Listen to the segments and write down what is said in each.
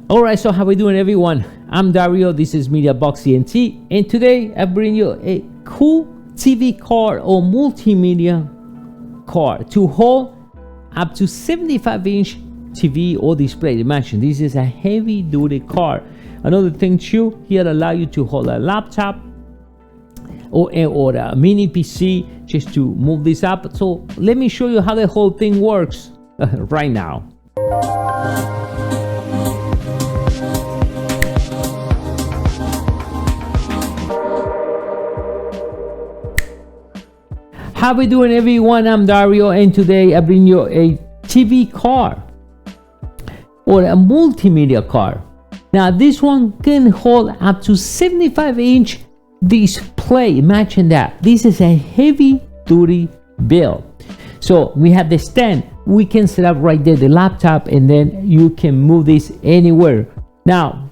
All right, so how we doing, everyone? I'm Dario. This is MEDIABOXENT, and today I bring you a cool TV card or multimedia card to hold up to 75-inch TV or display. Imagine this is a heavy-duty card. Another thing too, here allow you to hold a laptop or a mini PC just to move this up. So let me show you how the whole thing works right now. How we doing, everyone? I'm Dario, and today I bring you a TV card or a multimedia card. Now this one can hold up to 75-inch display. Imagine that. This is a heavy duty build. So we have the stand. We can set up right there the laptop, and then you can move this anywhere. Now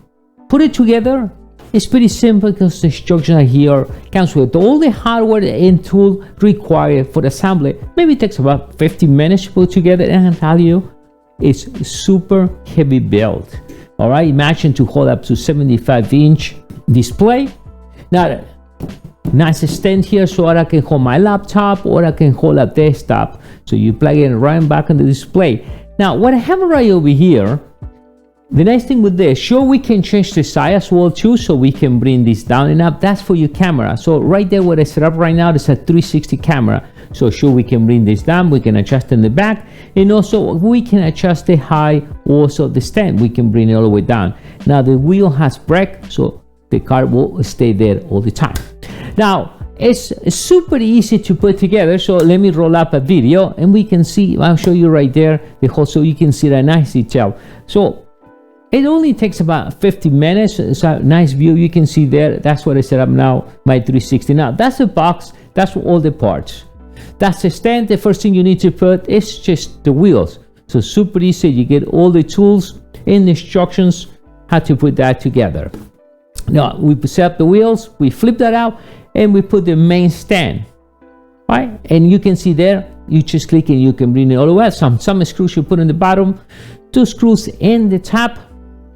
put it together. It's pretty simple because the instructions are here. Comes with all the hardware and tool required for the assembly. Maybe it takes about 15 minutes to put together, and I can tell you it's super heavy build. All right, imagine to hold up to 75-inch display. Now, nice stand here so I can hold my laptop or I can hold a desktop. So you plug it right back on the display. Now, what I have right over here, the nice thing with this, sure, we can change the size as well too, so we can bring this down and up. That's for your camera. So right there, what I set up right now is a 360 camera. So sure, we can bring this down, we can adjust in the back, and also we can adjust the height, also the stand, we can bring it all the way down. Now the wheel has brake, so the car will stay there all the time. Now it's super easy to put together, so let me roll up a video and we can see. I'll show you right there the whole, so you can see that nice detail. So it only takes about 50 minutes. It's a nice view you can see there. That's what I set up now, my 360. Now that's the box, that's all the parts. That's the stand. The first thing you need to put is just the wheels. So super easy, you get all the tools and the instructions how to put that together. Now we set up the wheels, we flip that out, and we put the main stand, right? And you can see there, you just click and you can bring it all the way up. Some screws you put in the bottom, 2 screws in the top,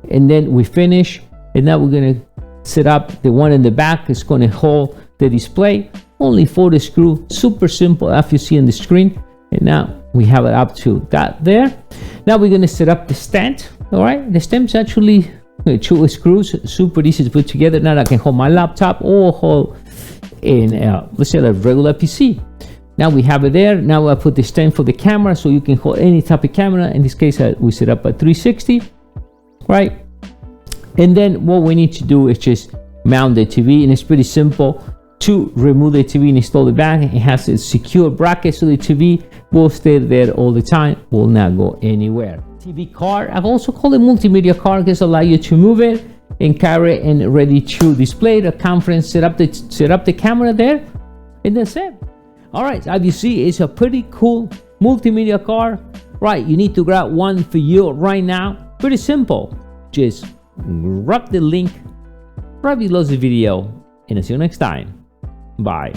and then we finish. And now we're going to set up the one in the back. It's going to hold the display. Only 40 screw, super simple as you see on the screen. And now we have it up to that there. Now we're going to set up the stand. All right, the stand's actually 2 screws, super easy to put together. Now I can hold my laptop or hold in let's say a regular PC. Now we have it there. Now I put the stand for the camera, so you can hold any type of camera. In this case, we set up a 360, right? And then what we need to do is just mount the TV, and it's pretty simple to remove the TV and install it back. It has a secure bracket, so the TV will stay there all the time, will not go anywhere. TV card, I've also called it multimedia card, because allow you to move it and carry it and ready to display the conference, set up the camera there, and that's it. All right, as you see, it's a pretty cool multimedia card, right? You need to grab one for you right now. Pretty simple. Just grab the link right below the video, and I'll see you next time. Bye.